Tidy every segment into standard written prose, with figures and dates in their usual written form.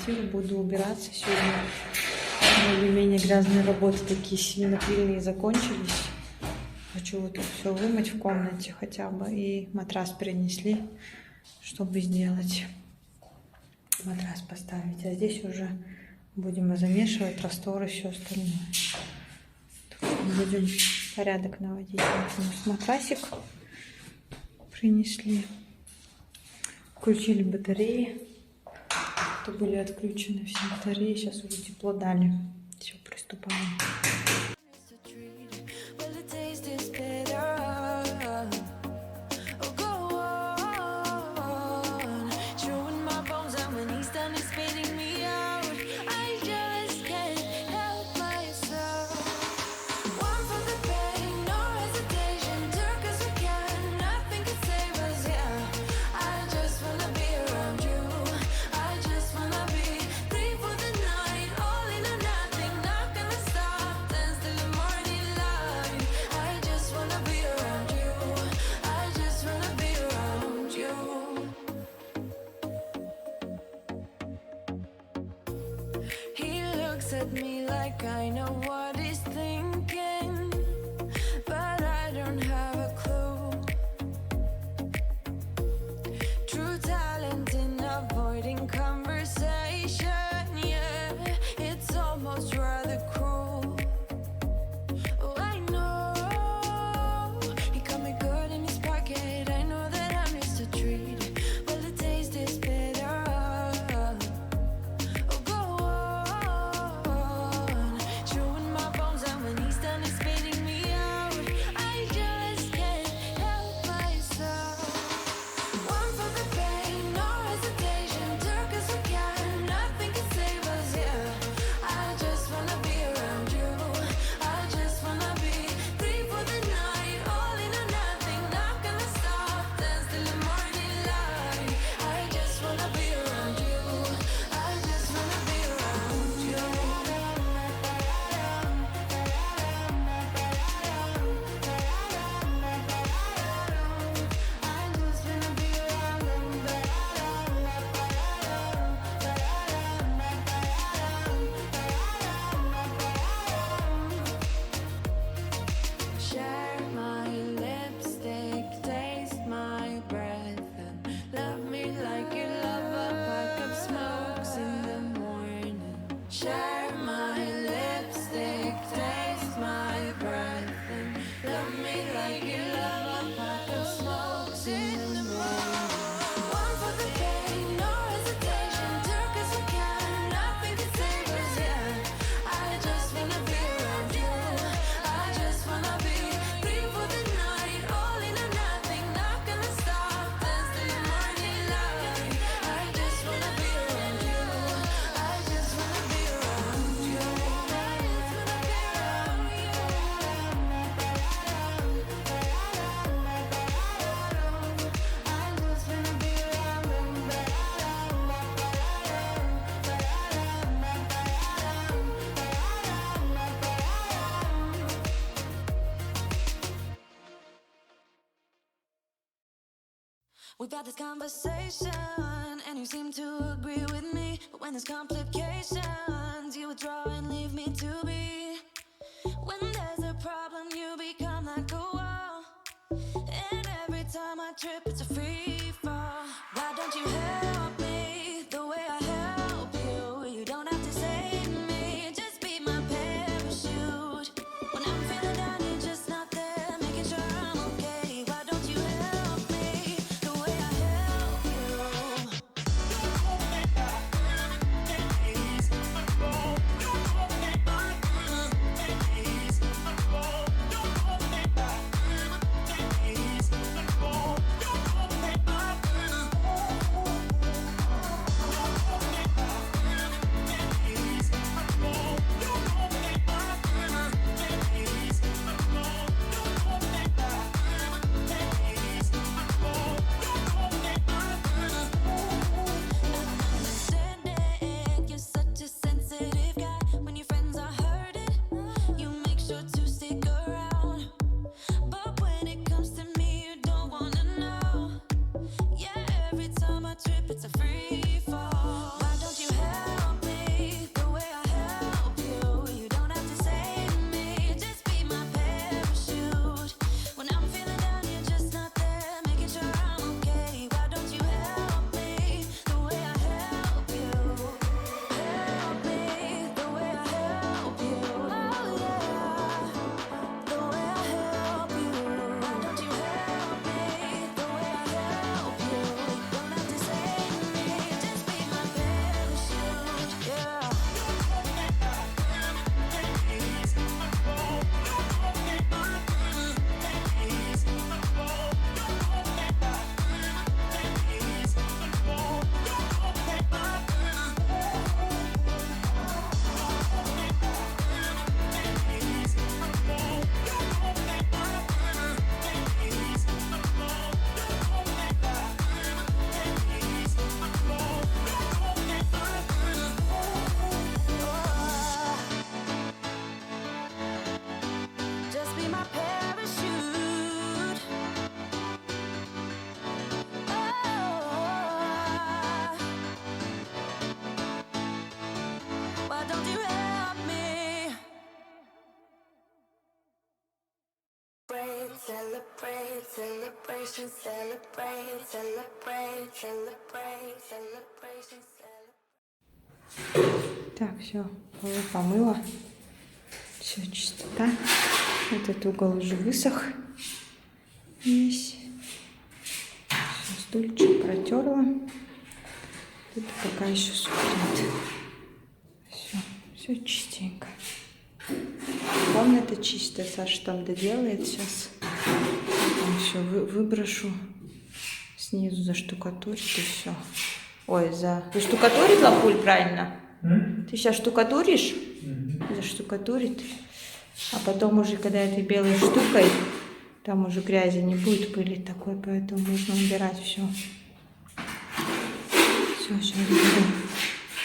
квартиру, буду убираться сегодня. Более-менее грязные работы такие сильно пыльные закончились. Хочу вот все вымыть в комнате хотя бы. И матрас принесли, чтобы сделать. Матрас поставить. А здесь уже будем замешивать раствор и все остальное. Будем порядок наводить. Матрасик принесли. Включили батареи. То были отключены все батареи. Сейчас уже тепло дали. Все, приступаем. At me like I know what he's thinking, but I don't have a clue. True talent in avoiding conversation, yeah, it's almost rather cruel. Oh, I know he got me good in his pocket. I know that I'm used to treat, well the taste is bitter. We've had this conversation, and you seem to agree with me. But when there's complications, you withdraw and leave me to be. When there's a problem, you become like a wall. And every time I trip, it's a free fall. Why don't you help me the way I help you? You don't have to save me, just be my parachute. When I'm feeling down, you're just not there, making sure I'm okay. Why don't you help me the way I help you? celebration, celebrate, celebrate, celebrate, celebration, celebrate. Так, все, полы помыла. Все, чистота. Этот угол уже высох весь. Все, стульчик протерла. Тут пока еще сухнет. Все чистенько. Комната чистая, Саша там доделает сейчас. Там все выброшу. Снизу заштукатурит и все. Ой, Ты штукатурила пуль, правильно? Ты сейчас штукатуришь? Заштукатурит. А потом уже, когда этой белой штукой, там уже грязи не будет, пыли такой, поэтому можно убирать все. Все, сейчас буду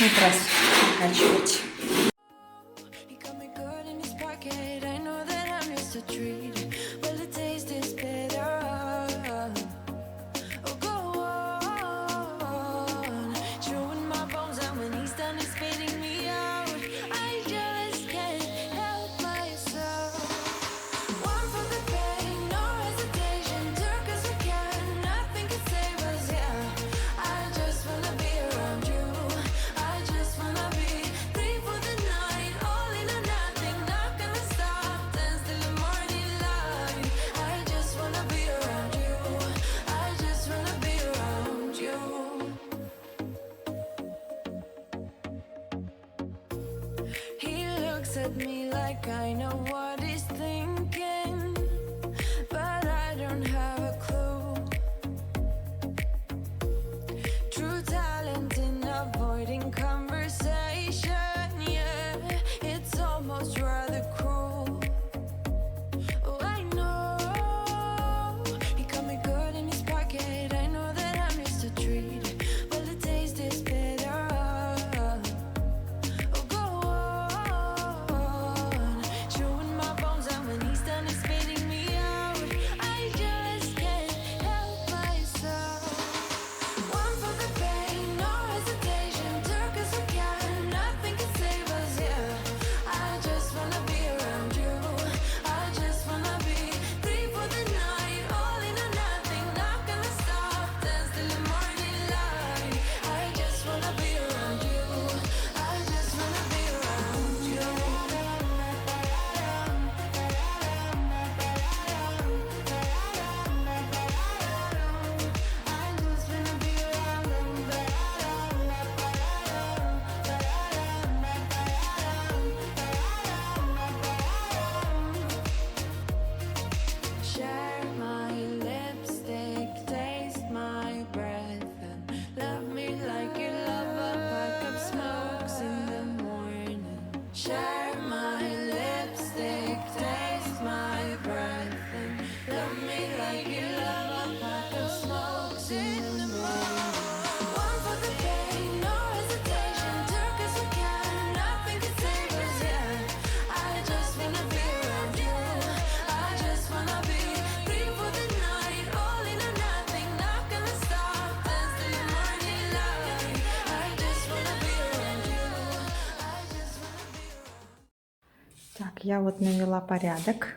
матрас накачивать. At me like I know what he's thinking, but I don't have a clue. True talent in avoiding conversation, yeah, it's almost rather cruel. Oh, I know he got me good in his pocket. I know that I'm used to treat, but the taste is bitter. Так, я вот навела порядок.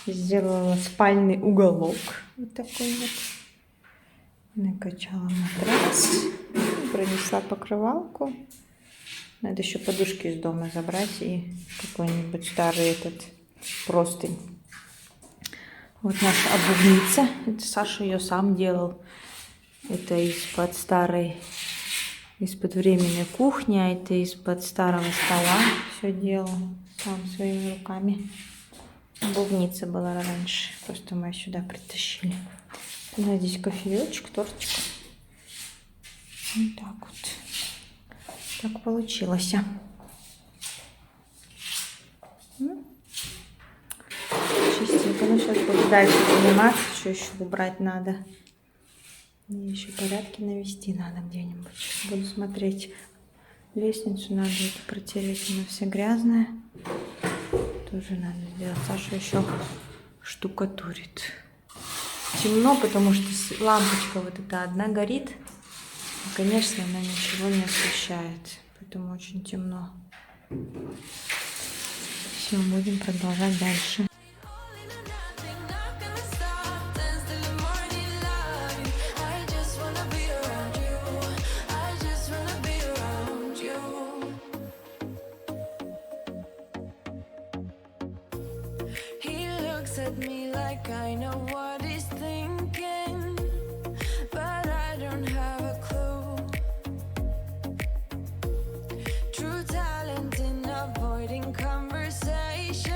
Сделала спальный уголок. Вот такой вот. Накачала матрас. Пронесла покрывалку. Надо еще подушки из дома забрать и какой-нибудь старый этот простынь. Вот наша обувница. Это Саша ее сам делал. Это из-под старой, из-под временной кухни, а это из-под старого стола. Все делал сам своими руками. Обувница была раньше. Просто мы сюда притащили. Здесь кофеечек, тортик. Вот так вот. Так получилось. Чистенько. Ну, сейчас буду дальше заниматься. Что еще убрать надо. Мне еще порядки навести надо где-нибудь. Буду смотреть. Лестницу надо это протереть. Она вся грязная. Тоже надо сделать. Саша еще штукатурит. Темно, потому что лампочка вот эта одна горит. И, конечно, она ничего не освещает. Поэтому очень темно. Все, будем продолжать дальше. at me like I know what he's thinking, but I don't have a clue. True talent in avoiding conversation,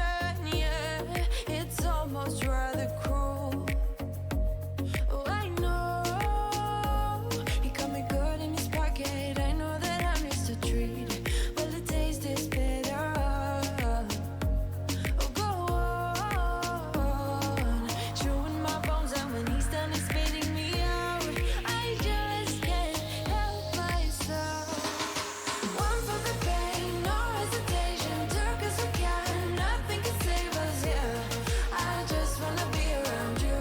yeah, it's almost rather cruel. Oh, I know he got me good in his pocket. I know that I'm used to treat. Well, the taste is bitter. Oh, go on, chewing my bones, and when he's done, he's spitting me out. I just can't help myself. One for the pain, no hesitation. Took us again, nothing can save us. Yeah, I just wanna be around you.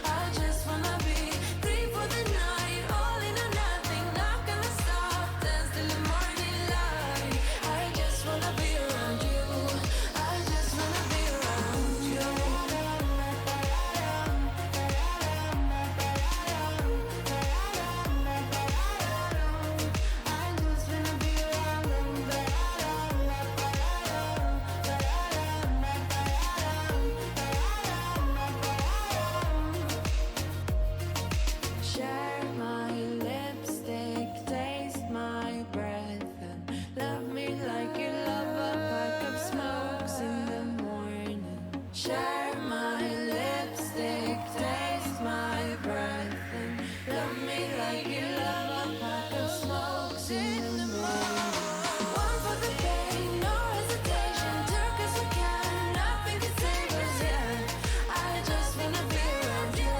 I just wanna be free for the night, all in or nothing. Not gonna stop, dance till the morning light. I just wanna be around you. I just wanna be around you. Share my lipstick, taste my breath, and love me like you love a pack of smokes in the morning. Share my lipstick, taste my breath, and love me like you love a pack of smokes in the morning. One for the pain, no hesitation. Took us again, nothing can save us. Yeah, I just wanna be around you.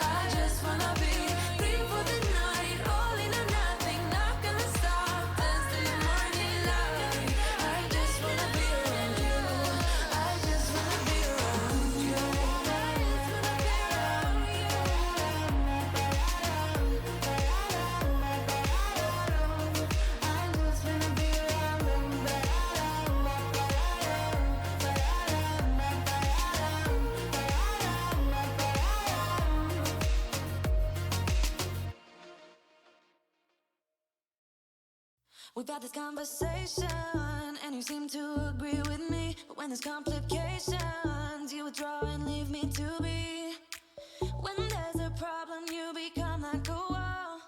I just wanna be free for the night, all in or nothing. Not gonna stop, dance till the morning light. I just wanna be around you. I just wanna be around you. I just wanna be around you. We've had this conversation, and you seem to agree with me. But when there's complications, you withdraw and leave me to be. When there's a problem, you become like a wall.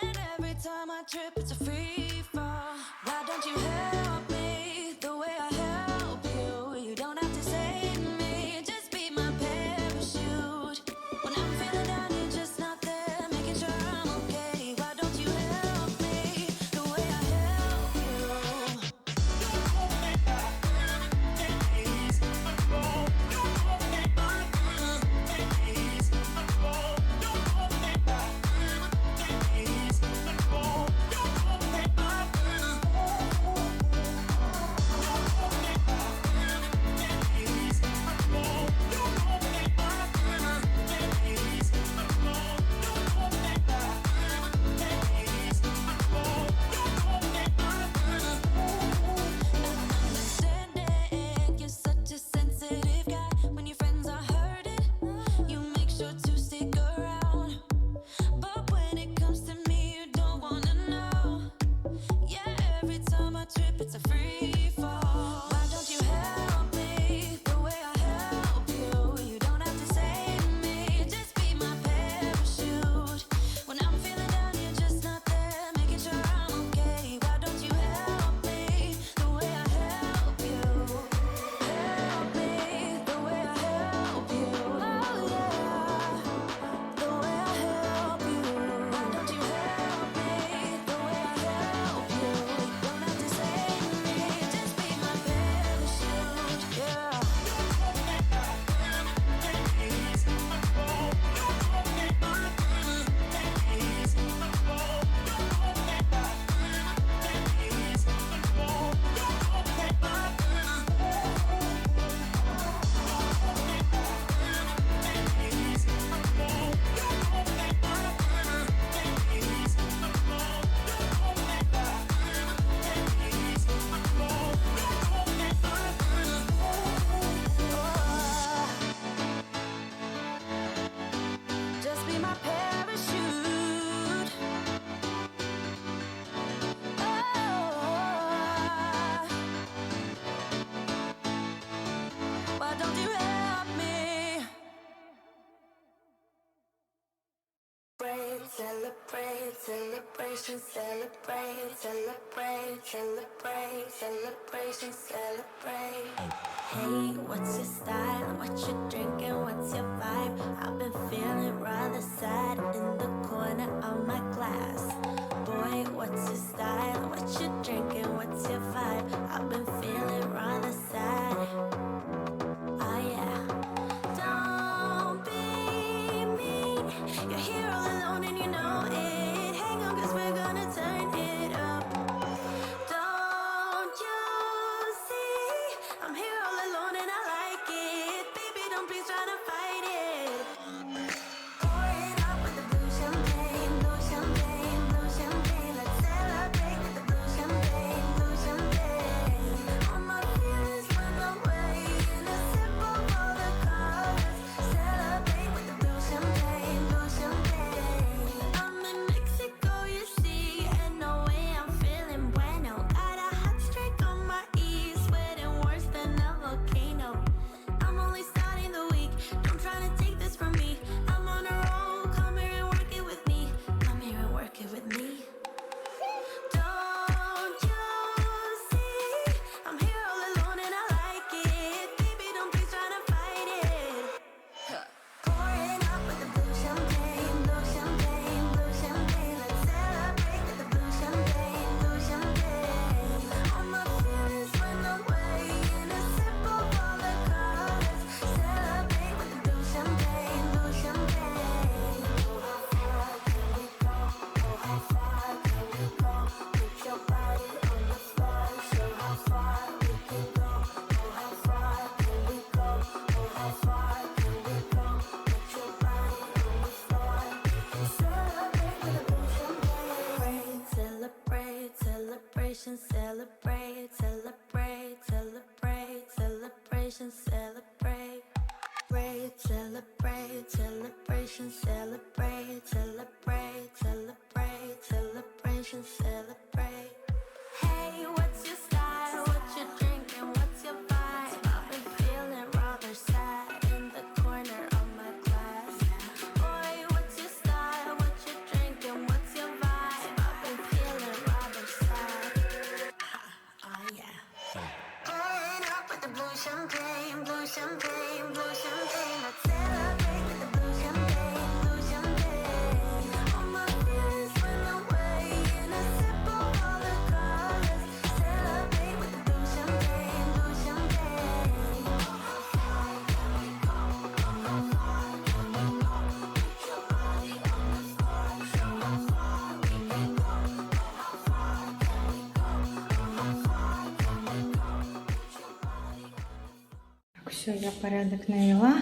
And every time I trip, it's a free fall. Why don't you help me the way I help you? You don't have to save me, just be my parachute. When I'm feeling down, you're just not there, making sure I'm okay. Why don't you help me the way I help you? celebration, celebrate, celebrate, celebrate, celebration, celebrate. Hey, what's your style? What you drinking? What's your vibe? I've been feeling rather sad in the corner of my glass. Boy, what's your style? What you drinking? What's your vibe? I've been feeling rather sad. Oh yeah. Don't be mean. You're here all alone and you know it. Hang on, 'cause we're gonna turn it up. Don't you see? I'm here all alone and I like it. Baby, don't please try to fight it. Pour it up with the blue champagne, blue champagne, blue champagne. Let's celebrate with the blue champagne, blue champagne. All my feelings went away in a sip of all the colors. Celebrate with the blue champagne, blue champagne. I'm in Mexico, you see, and no way I'm feeling bueno. Got a hot streak on my ear, sweating worse than a volcano. I'm only starting the week, don't try to take this from me. I'm on a roll, come here and work it with me. Come here and work it with me. Don't you see? I'm here all alone and I like it. Baby, don't please try to fight it. Pour it up with the blue champagne, blue champagne, blue champagne. Let's celebrate with the blue champagne, blue champagne. All my feelings went away in a sip of all the colors. Celebrate with the blue champagne, blue champagne. Oh, how far can we go? Oh, how far can we go? Put your body on the floor, show how far we can go. Oh, how far can we go? Oh, how far can we go? Put your body on the floor and celebrate with a blue champagne. Celebrate, celebration, celebrate, celebrate, celebrate, celebration, celebrate. Celebrate, celebration, celebrate, celebrate, celebrate, celebration, celebrate. Hey, what's your style? What you drinking? What's your vibe? I've been feeling rather sad in the corner of my glass. Boy, what's your style? What you drinking? What's your vibe? I've been feeling rather sad. Oh yeah. Pouring up with the blue champagne, blue champagne, blue champagne. Let's celebrate with the blue champagne, blue champagne. All my feelings went away in a sip of all the colors. Celebrate with the blue champagne, blue champagne. How far can we go? How far can we go? Put your body on the floor, show how far we can go. How far can we go? How far can we go? Put your body on the floor. Все, я порядок навела.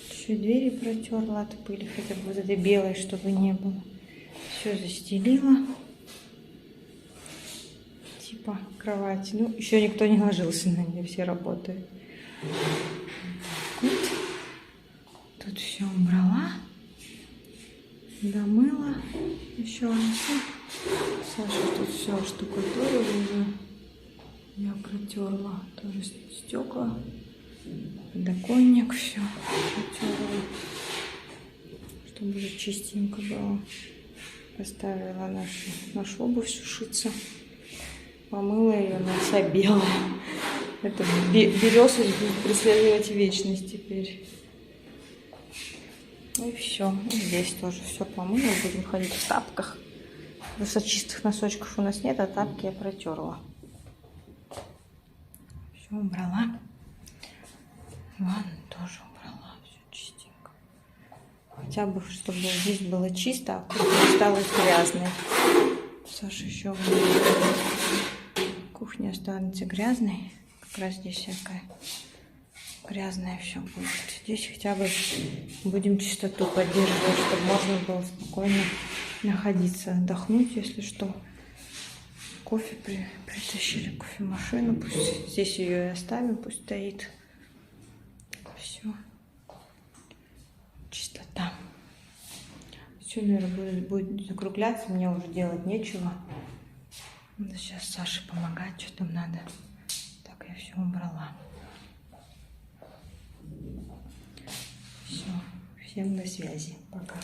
Еще двери протерла от пыли, хотя бы вот этой белой, чтобы не было. Все застелила. Типа кровати. Ну, еще никто не ложился на нее, все работают. Вот. Тут все убрала. Домыла. Еще раз. Саша тут все штукатурила уже. Я протерла тоже стекла. Подоконник, все протерла, чтобы уже чистенько было. Поставила нашу обувь сушиться. Помыла ее, она вся белая. Это березость будет преследовать вечность теперь. И все. И здесь тоже все помыла. Будем ходить в тапках. Высочистых носочков у нас нет, а тапки я протерла. Все убрала. Ванну тоже убрала, все чистенько. Хотя бы, чтобы здесь было чисто, а кухня осталась грязной. Саша еще кухня останется грязной. Как раз здесь всякое грязное все будет. Здесь хотя бы будем чистоту поддерживать, чтобы можно было спокойно находиться, отдохнуть, если что. Кофе притащили, кофемашину. Пусть здесь ее и оставим, пусть стоит. Все. Чистота. Все, наверное, будет закругляться. Мне уже делать нечего. Надо сейчас Саше помогать, что там надо. Так, я все убрала. Все. Всем до связи. Пока.